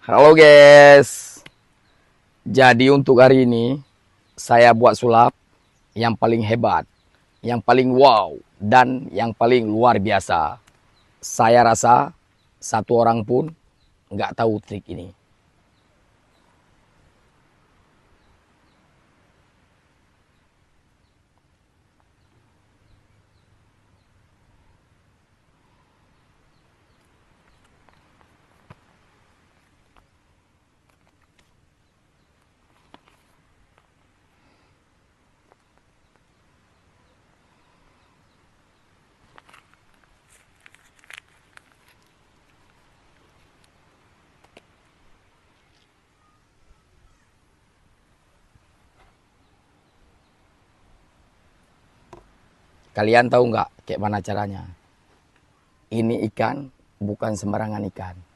Halo guys, jadi untuk hari ini saya buat sulap yang paling hebat, yang paling wow, dan yang paling luar biasa. Saya rasa satu orang pun nggak tahu trik ini. Kalian tahu nggak kayak mana caranya? Ini ikan bukan sembarangan ikan.